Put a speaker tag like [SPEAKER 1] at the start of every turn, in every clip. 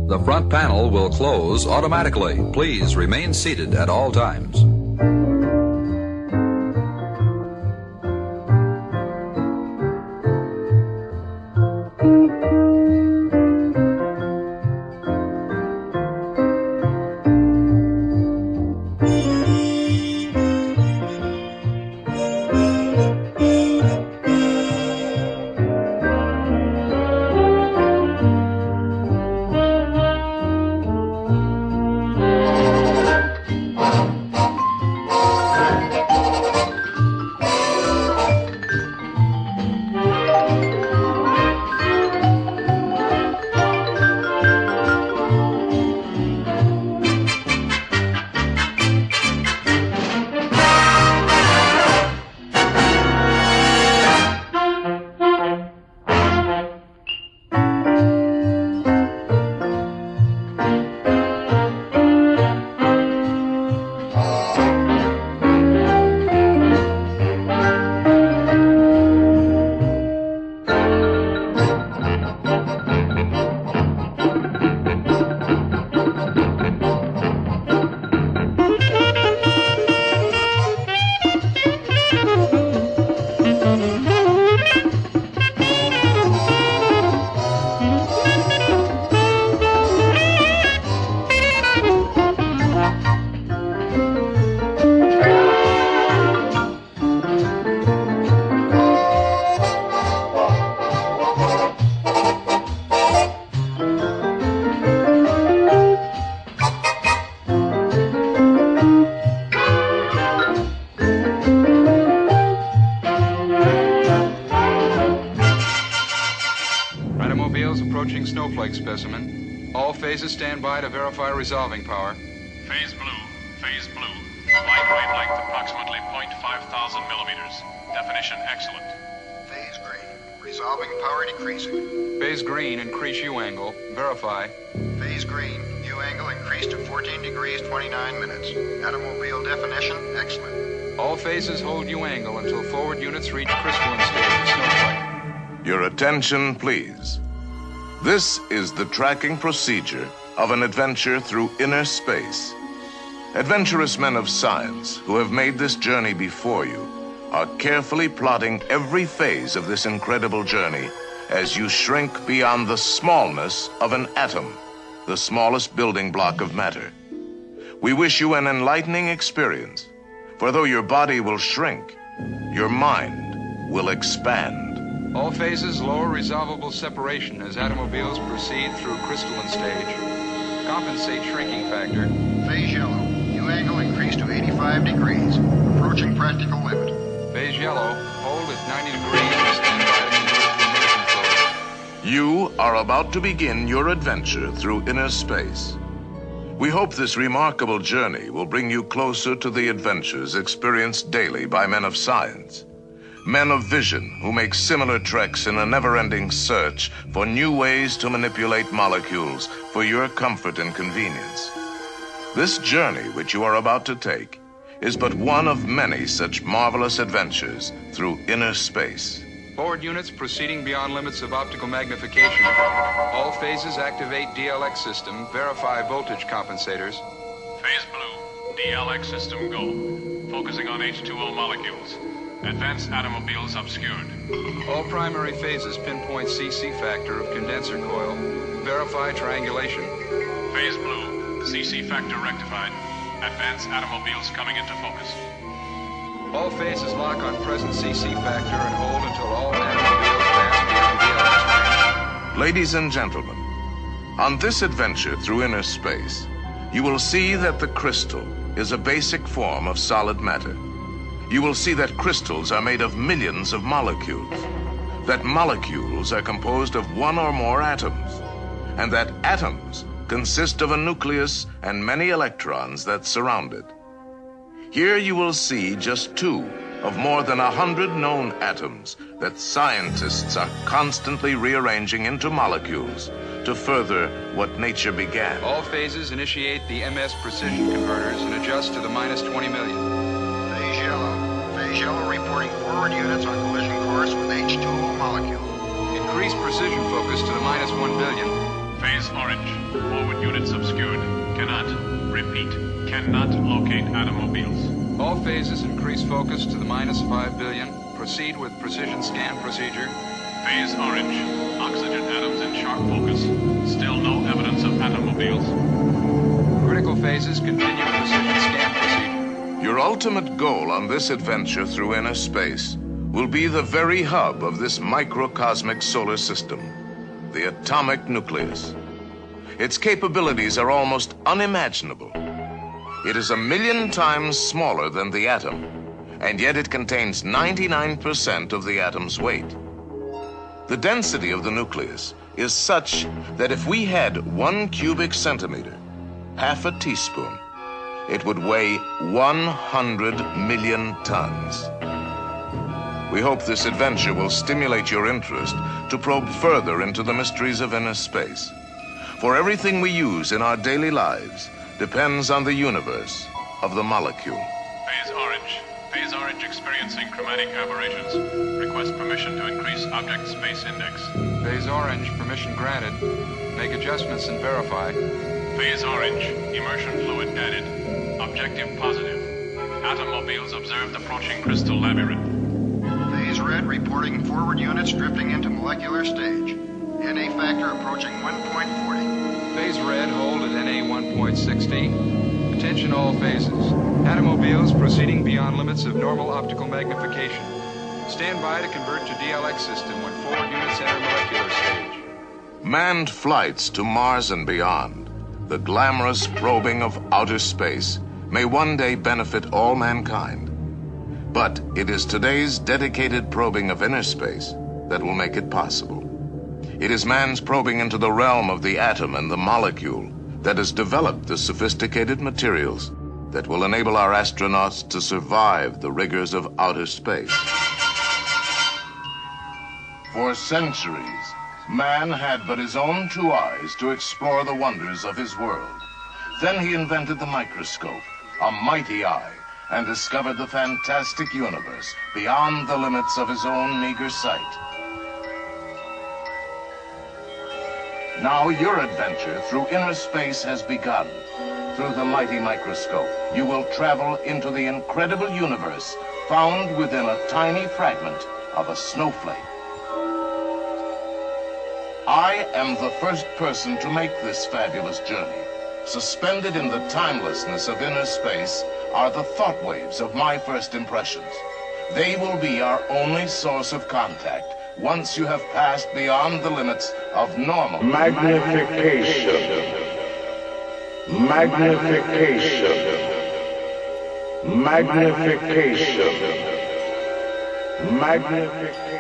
[SPEAKER 1] The front panel will close automatically. Please remain seated at all times.
[SPEAKER 2] Approaching snowflake specimen. All phases stand by to verify resolving power.
[SPEAKER 3] Phase blue. Light wavelength approximately 0.5,000 millimeters. Definition excellent.
[SPEAKER 4] Phase green. Resolving power decreasing.
[SPEAKER 2] Phase green, increase U angle. Verify.
[SPEAKER 4] Phase green. U angle increased to 14 degrees 29 minutes. Automobile definition excellent.
[SPEAKER 2] All phases hold U angle until forward units reach crystalline stage of snowflake.
[SPEAKER 5] Your attention, please. This is the tracking procedure of an adventure through inner space. Adventurous men of science who have made this journey before you are carefully plotting every phase of this incredible journey as you shrink beyond the smallness of an atom, the smallest building block of matter. We wish you an enlightening experience, for though your body will shrink, your mind will expand.
[SPEAKER 2] All phases lower resolvable separation as automobiles proceed through crystalline stage. Compensate shrinking factor.
[SPEAKER 4] Phase yellow. U angle increased to 85 degrees. Approaching practical limit.
[SPEAKER 2] Phase yellow. Hold at 90 degrees and stand by to convert to immersion flow.
[SPEAKER 5] You are about to begin your adventure through inner space. We hope this remarkable journey will bring you closer to the adventures experienced daily by men of science. Men of vision who make similar treks in a never-ending search for new ways to manipulate molecules for your comfort and convenience. This journey which you are about to take is but one of many such marvelous adventures through inner space.
[SPEAKER 2] Forward units proceeding beyond limits of optical magnification. All phases activate DLX system. Verify voltage compensators.
[SPEAKER 3] Phase blue. DLX system go. Focusing on H2O molecules. Advanced automobiles obscured.
[SPEAKER 2] All primary phases pinpoint CC factor of condenser coil. Verify triangulation.
[SPEAKER 3] Phase blue. CC factor rectified. Advanced automobiles coming into focus.
[SPEAKER 2] All phases lock on present CC factor and hold until all automobiles pass beyond DLX range.
[SPEAKER 5] Ladies and gentlemen, on this adventure through inner space, you will see that the crystal is a basic form of solid matter. You will see that crystals are made of millions of molecules, that molecules are composed of one or more atoms, and that atoms consist of a nucleus and many electrons that surround it. Here you will see just two of more than 100 known atoms that scientists are constantly rearranging into molecules to further what nature began.
[SPEAKER 2] All phases initiate the MS precision converters and adjust to the minus 20 million.
[SPEAKER 4] Phase yellow. Phase yellow reporting forward units on collision course with H2O molecule.
[SPEAKER 2] Increase precision focus to the minus 1 billion.
[SPEAKER 3] Phase orange. Forward units obscured. Cannot, repeat, cannot locate atomobiles.
[SPEAKER 2] All phases increase focus to the -5 billion. Proceed with precision scan procedure.
[SPEAKER 3] Phase orange. Oxygen atoms in sharp focus. Still no evidence of atomobiles.
[SPEAKER 2] Critical phases continue precision scan procedure.
[SPEAKER 5] Your ultimate goal on this adventure through inner space will be the very hub of this microcosmic solar system, the atomic nucleus. Its capabilities are almost unimaginable. It is 1,000,000 times smaller than the atom, and yet it contains 99% of the atom's weight. The density of the nucleus is such that if we had 1 cubic centimeter, half a teaspoon, it would weigh 100 million tons. We hope this adventure will stimulate your interest to probe further into the mysteries of inner space. For everything we use in our daily lives depends on the universe of the molecule.
[SPEAKER 3] Phase orange. Phase orange experiencing chromatic aberrations. Request permission to increase object space index.
[SPEAKER 2] Phase orange, permission granted. Make adjustments and verify.
[SPEAKER 3] Phase orange. Immersion fluid added. Objective positive. Atomobiles observed approaching crystal labyrinth.
[SPEAKER 4] Phase red reporting forward units drifting into molecular stage. NA factor approaching 1.40.
[SPEAKER 2] Phase red, hold at NA 1.60. Attention all phases. Atomobiles proceeding beyond limits of normal optical magnification. Stand by to convert to DLX system when forward units enter molecular stage.
[SPEAKER 5] Manned flights to Mars and beyond, the glamorous probing of outer space, may one day benefit all mankind. But it is today's dedicated probing of inner space that will make it possible. It is man's probing into the realm of the atom and the molecule that has developed the sophisticated materials that will enable our astronauts to survive the rigors of outer space. For centuries, man had but his own 2 eyes to explore the wonders of his world. Then he invented the microscope, a mighty eye, and discovered the fantastic universe beyond the limits of his own meager sight. Now your adventure through inner space has begun. Through the mighty microscope, you will travel into the incredible universe found within a tiny fragment of a snowflake. I am the first person to make this fabulous journey. Suspended in the timelessness of inner space are the thought waves of my first impressions. They will be our only source of contact once you have passed beyond the limits of normal
[SPEAKER 6] magnification. Magnification. Magnification. Magnification.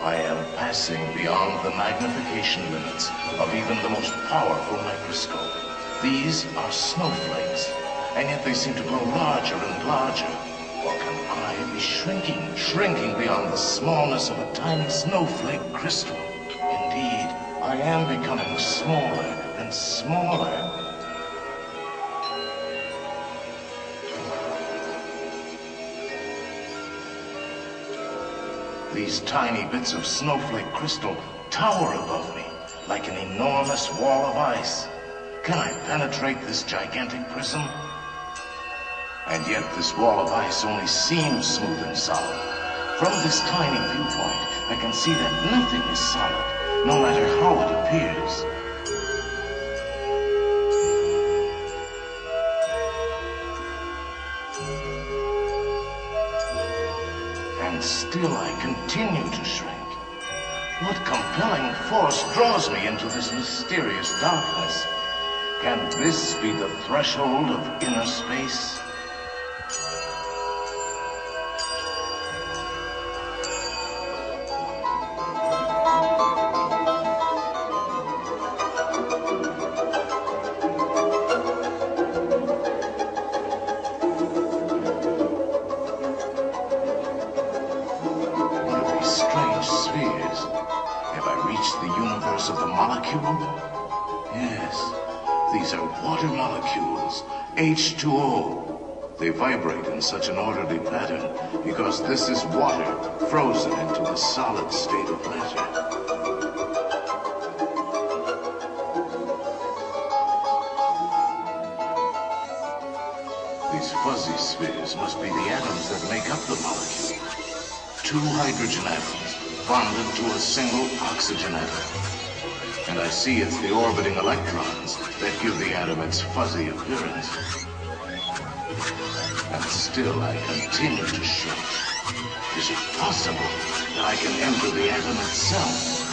[SPEAKER 5] I am passing beyond the magnification limits of even the most powerful microscope. These are snowflakes, and yet they seem to grow larger and larger. Or can I be shrinking beyond the smallness of a tiny snowflake crystal? Indeed, I am becoming smaller and smaller. These tiny bits of snowflake crystal tower above me like an enormous wall of ice. Can I penetrate this gigantic prism? And yet this wall of ice only seems smooth and solid. From this tiny viewpoint, I can see that nothing is solid, no matter how it appears. And still I continue to shrink. What compelling force draws me into this mysterious darkness? Can this be the threshold of inner space? What are these strange spheres? Have I reached the universe of the molecule? Yes. These are water molecules, H2O. They vibrate in such an orderly pattern because this is water frozen into a solid state of matter. These fuzzy spheres must be the atoms that make up the molecule. 2 hydrogen atoms bonded to a single oxygen atom. And I see it's the orbiting electrons that give the atom its fuzzy appearance. And still I continue to shrink. Is it possible that I can enter the atom itself?